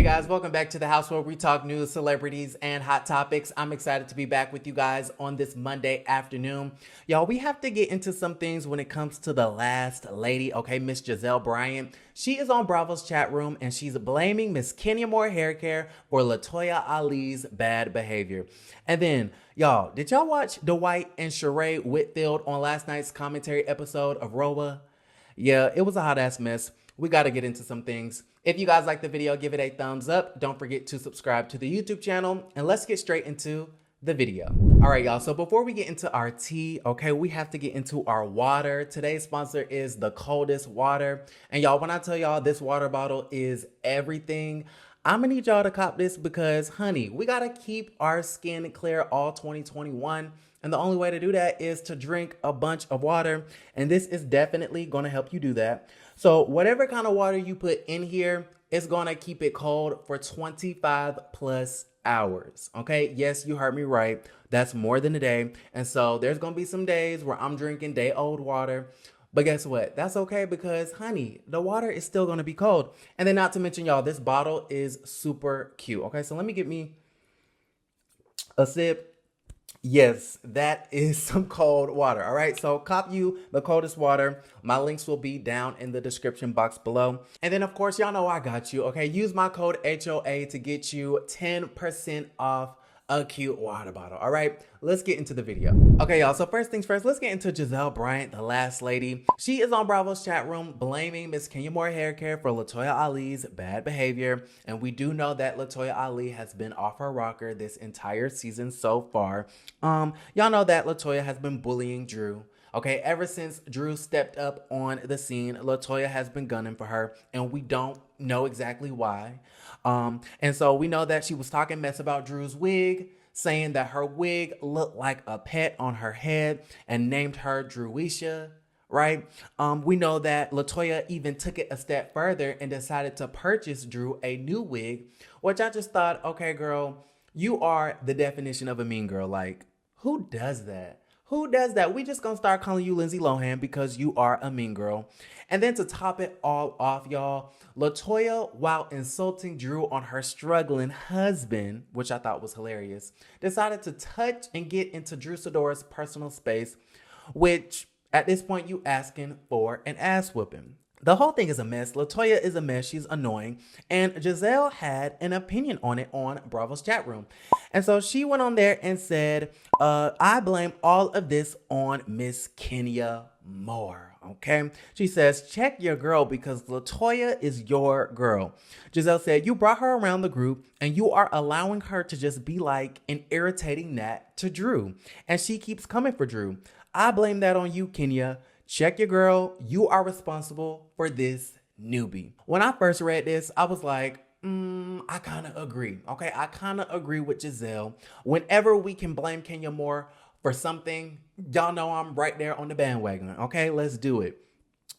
Guys, welcome back to the house where we talk news, celebrities, and hot topics. I'm excited to be back with you guys on this Monday afternoon. Y'all, we have to get into some things when it comes to the last lady, okay, Miss Gizelle Bryant. She is on Bravo's chat room and she's blaming Miss Kenya Moore hair care for Latoya Ali's bad behavior. And then, y'all, did y'all watch Dwight and Sheree Whitfield on last night's commentary episode of RHOA? Yeah, it was a hot ass mess. We got to get into some things. If you guys like the video, give it a thumbs up. Don't forget to subscribe to the YouTube channel, and let's get straight into the video. All right, y'all. So before we get into our tea, okay, we have to get into our water. Today's sponsor is the coldest water. And y'all, when I tell y'all this water bottle is everything, I'm gonna need y'all to cop this because, honey, we gotta keep our skin clear all 2021. And the only way to do that is to drink a bunch of water. And this is definitely gonna help you do that. So whatever kind of water you put in here, it's gonna keep it cold for 25 plus hours. Okay, yes, you heard me right. That's more than a day. And so there's gonna be some days where I'm drinking day old water. But guess what? That's okay because, honey, the water is still gonna be cold. And then not to mention, y'all, this bottle is super cute. Okay, so let me get me a sip. Yes, that is some cold water. All right, so cop you the coldest water. My links will be down in the description box below. And then, of course, y'all know I got you. Okay, use my code HOA to get you 10% off a cute water bottle. All right, let's get into the video. Okay, y'all, so first things first, let's get into Gizelle Bryant, the last lady. She is on Bravo's chat room blaming Miss Kenya Moore hair care for Latoya Ali's bad behavior. And we do know that Latoya Ali has been off her rocker this entire season so far. Y'all know that Latoya has been bullying Drew. Okay, ever since Drew stepped up on the scene, Latoya has been gunning for her, and we don't know exactly why. And so we know that she was talking mess about Drew's wig, saying that her wig looked like a pet on her head and named her Drewisha, right? We know that Latoya even took it a step further and decided to purchase Drew a new wig, which I just thought, okay, girl, you are the definition of a mean girl. Like, who does that? Who does that? We just gonna start calling you Lindsay Lohan because you are a mean girl. And then to top it all off, y'all, Latoya, while insulting Drew on her struggling husband, which I thought was hilarious, decided to touch and get into Drew Sidora's personal space, which at this point you asking for an ass whooping. The whole thing is a mess. Latoya is a mess. She's annoying. And Gizelle had an opinion on it on Bravo's chat room. And so she went on there and said, I blame all of this on Miss Kenya Moore. Okay. She says, check your girl because Latoya is your girl. Gizelle said, you brought her around the group and you are allowing her to just be like an irritating gnat to Drew. And she keeps coming for Drew. I blame that on you, Kenya. Check your girl. You are responsible for this newbie. When I first read this, I was like, I kind of agree. Okay, I kind of agree with Gizelle. Whenever we can blame Kenya Moore for something, y'all know I'm right there on the bandwagon. Okay, let's do it.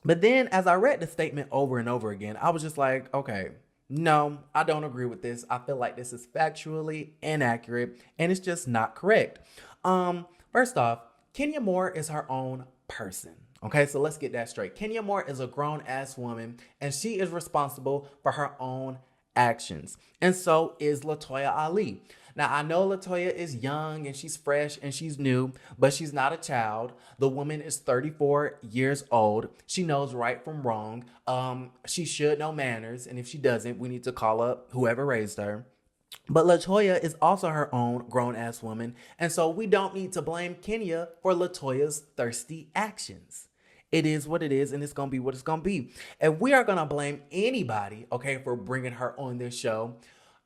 But then as I read the statement over and over again, I was just like, okay, no, I don't agree with this. I feel like this is factually inaccurate and it's just not correct. First off, Kenya Moore is her own person. Okay, so let's get that straight. Kenya Moore is a grown-ass woman, and she is responsible for her own actions. And so is Latoya Ali. Now, I know Latoya is young, and she's fresh, and she's new, but she's not a child. The woman is 34 years old. She knows right from wrong. She should know manners, and if she doesn't, we need to call up whoever raised her. But Latoya is also her own grown-ass woman, and so we don't need to blame Kenya for Latoya's thirsty actions. It is what it is, and it's going to be what it's going to be. If we are going to blame anybody, okay, for bringing her on this show,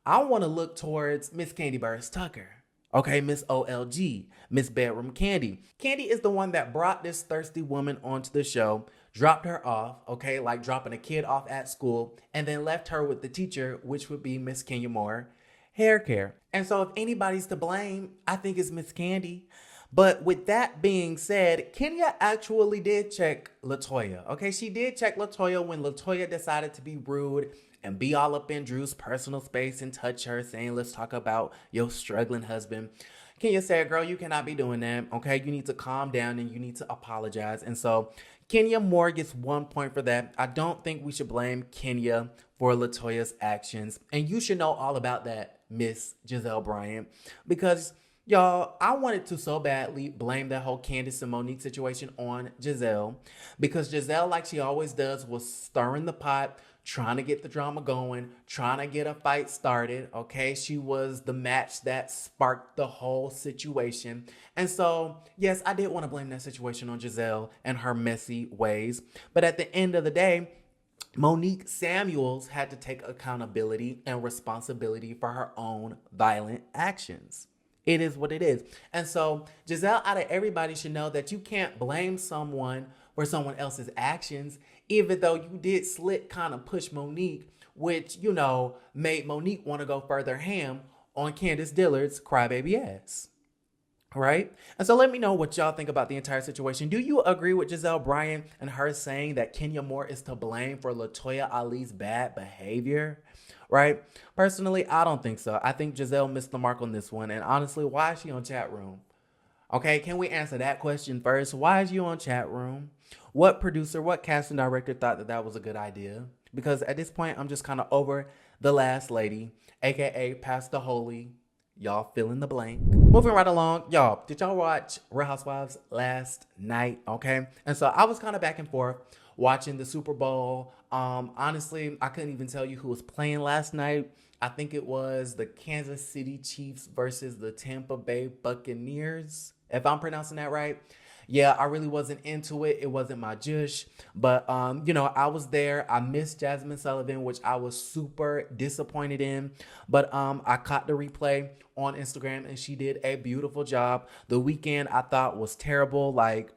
I want to look towards Miss Candy Burst Tucker. Okay, Miss OLG, Miss Bedroom Candy. Candy is the one that brought this thirsty woman onto the show, dropped her off, okay, like dropping a kid off at school, and then left her with the teacher, which would be Miss Kenya Moore hair care. And so if anybody's to blame, I think it's Miss Candy. But with that being said, Kenya actually did check Latoya. Okay, she did check Latoya when Latoya decided to be rude and be all up in Drew's personal space and touch her, saying, let's talk about your struggling husband. Kenya said, girl, you cannot be doing that. Okay, you need to calm down and you need to apologize. And so Kenya Moore gets 1 point for that. I don't think we should blame Kenya for Latoya's actions. And you should know all about that, Miss Gizelle Bryant, because y'all, I wanted to so badly blame that whole Candace and Monique situation on Gizelle, because Gizelle, like she always does, was stirring the pot, trying to get the drama going, trying to get a fight started, okay? She was the match that sparked the whole situation. And so, yes, I did want to blame that situation on Gizelle and her messy ways. But at the end of the day, Monique Samuels had to take accountability and responsibility for her own violent actions. It is what it is. And so Gizelle, out of everybody, should know that you can't blame someone for someone else's actions, even though you did slick kind of push Monique, which, you know, made Monique want to go further ham on Candace Dillard's crybaby ass. Right? And so let me know what y'all think about the entire situation. Do you agree with Gizelle Bryant and her saying that Kenya Moore is to blame for Latoya Ali's bad behavior? Right? Personally, I don't think so. I think Gizelle missed the mark on this one. And honestly, why is she on chat room? Okay, can we answer that question first? Why is you on chat room? What producer, what casting director thought that that was a good idea? Because at this point, I'm just kind of over the last lady, aka Pastor Holy. Y'all fill in the blank. Moving right along, y'all, did y'all watch Real Housewives last night? Okay, and so I was kind of back and forth watching the Super Bowl. Honestly, I couldn't even tell you who was playing last night. I think it was the Kansas City Chiefs versus the Tampa Bay Buccaneers, if I'm pronouncing that right. Yeah, I really wasn't into it. It wasn't my jush. But, you know, I was there. I missed Jasmine Sullivan, which I was super disappointed in. But I caught the replay on Instagram, and she did a beautiful job. The weekend I thought was terrible. Like,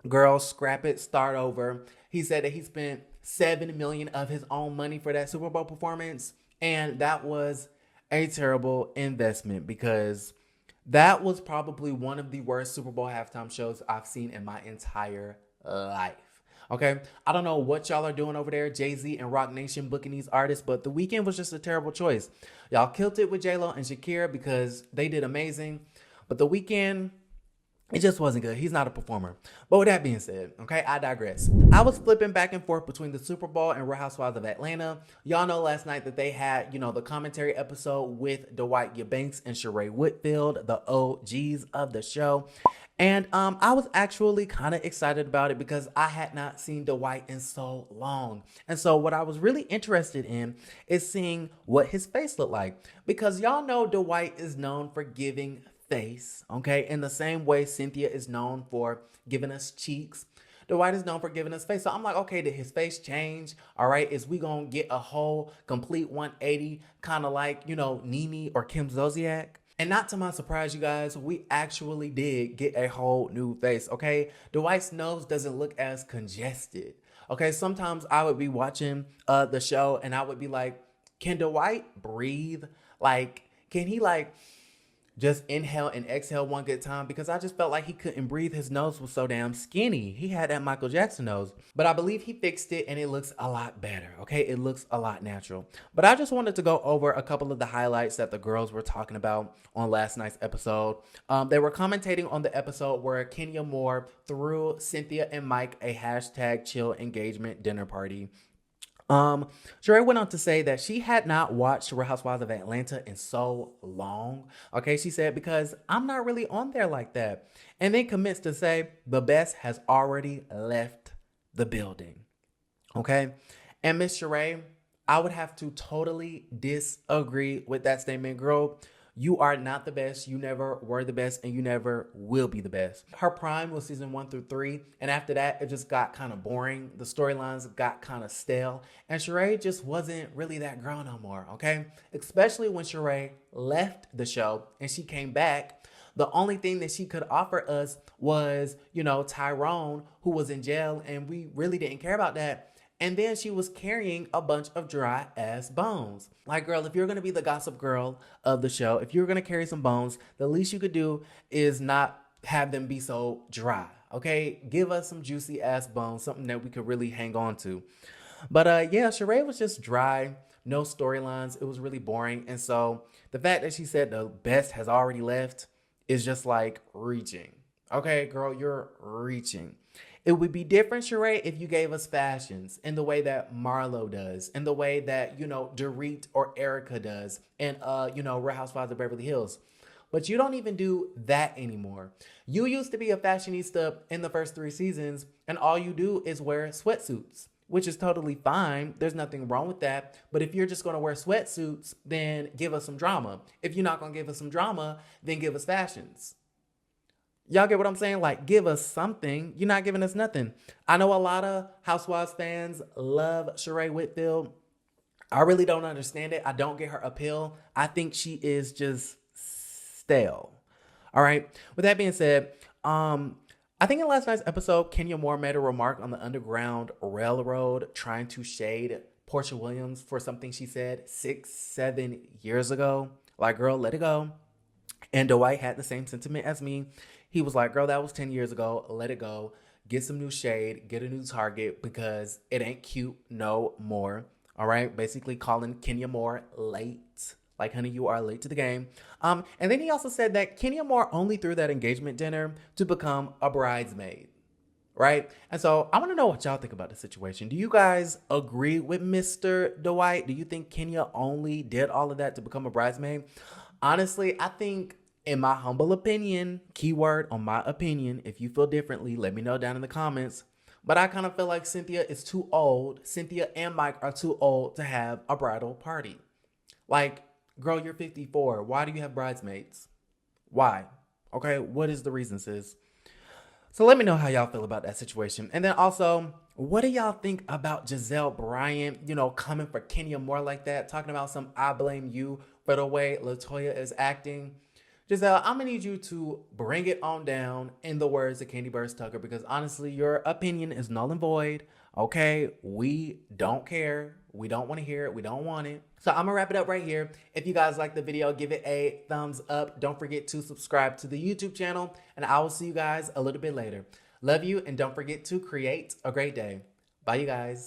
girl, scrap it, start over. He said that he spent $7 million of his own money for that Super Bowl performance. And that was a terrible investment, because that was probably one of the worst Super Bowl halftime shows I've seen in my entire life. Okay, I don't know what y'all are doing over there, Jay-Z and Rock Nation booking these artists, but The Weeknd was just a terrible choice. Y'all killed it with J-Lo and Shakira because they did amazing, but The Weeknd, it just wasn't good. He's not a performer. But with that being said, okay, I digress. I was flipping back and forth between the Super Bowl and Real Housewives of Atlanta. Y'all know last night that they had, you know, the commentary episode with Dwight Eubanks and Sheree Whitfield, the OGs of the show. And I was actually kind of excited about it because I had not seen Dwight in so long. And so what I was really interested in is seeing what his face looked like. Because y'all know Dwight is known for giving face, okay? In the same way Cynthia is known for giving us cheeks, Dwight is known for giving us face. So I'm like, okay, did his face change? All right, is we gonna get a whole complete 180, kind of like, you know, Nene or Kim Zolciak? And not to my surprise, you guys, we actually did get a whole new face, okay? Dwight's nose doesn't look as congested, okay? Sometimes I would be watching the show and I would be like, can Dwight breathe? Like, can he like just inhale and exhale one good time? Because I just felt like he couldn't breathe. His nose was so damn skinny. He had that Michael Jackson nose. But I believe he fixed it and it looks a lot better, okay? It looks a lot natural. But I just wanted to go over a couple of the highlights that the girls were talking about on last night's episode. They were commentating on the episode where Kenya Moore threw Cynthia and Mike a hashtag chill engagement dinner party. Sheree went on to say that she had not watched Real Housewives of Atlanta in so long. Okay, she said, because I'm not really on there like that. And then commits to say the best has already left the building. Okay, and Miss Sheree, I would have to totally disagree with that statement, girl. You are not the best. You never were the best, and you never will be the best. Her prime was season 1 through 3, and after that, it just got kind of boring. The storylines got kind of stale, and Sheree just wasn't really that girl no more, okay? Especially when Sheree left the show and she came back. The only thing that she could offer us was, you know, Tyrone, who was in jail, and we really didn't care about that. And then she was carrying a bunch of dry ass bones. Like, girl, if you're going to be the gossip girl of the show, if you're going to carry some bones, the least you could do is not have them be so dry. Okay? Give us some juicy ass bones, something that we could really hang on to. But yeah, Sheree was just dry. No storylines. It was really boring. And so the fact that she said the best has already left is just like reaching. Okay, girl, you're reaching. It would be different, Sheree, if you gave us fashions in the way that Marlo does, in the way that, Dorit or Erica does, and, Real Housewives of Beverly Hills. But you don't even do that anymore. You used to be a fashionista in the first 3 seasons, and all you do is wear sweatsuits, which is totally fine. There's nothing wrong with that. But if you're just going to wear sweatsuits, then give us some drama. If you're not going to give us some drama, then give us fashions. Y'all get what I'm saying? Like, give us something. You're not giving us nothing. I know a lot of Housewives fans love Sheree Whitfield. I really don't understand it. I don't get her appeal. I think she is just stale. All right. With that being said, I think in last night's episode, Kenya Moore made a remark on the Underground Railroad trying to shade Portia Williams for something she said 6-7 years ago. Like, girl, let it go. And Dwight had the same sentiment as me. He was like, girl, that was 10 years ago. Let it go. Get some new shade. Get a new target because it ain't cute no more. All right. Basically calling Kenya Moore late. Like, honey, you are late to the game. And then he also said that Kenya Moore only threw that engagement dinner to become a bridesmaid. Right. And so I want to know what y'all think about the situation. Do you guys agree with Mr. Dwight? Do you think Kenya only did all of that to become a bridesmaid? Honestly, I think, in my humble opinion, keyword on my opinion, if you feel differently, let me know down in the comments. But I kind of feel like Cynthia is too old. Cynthia and Mike are too old to have a bridal party. Like, girl, you're 54. Why do you have bridesmaids? Why? Okay, what is the reason, sis? So let me know how y'all feel about that situation. And then also, what do y'all think about Gizelle Bryant, coming for Kenya Moore like that, talking about some I blame you for the way Latoya is acting? Gizelle, I'm going to need you to bring it on down, in the words of Candy Burst Tucker, because honestly, your opinion is null and void. Okay, we don't care. We don't want to hear it. We don't want it. So I'm going to wrap it up right here. If you guys like the video, give it a thumbs up. Don't forget to subscribe to the YouTube channel, and I will see you guys a little bit later. Love you, and don't forget to create a great day. Bye, you guys.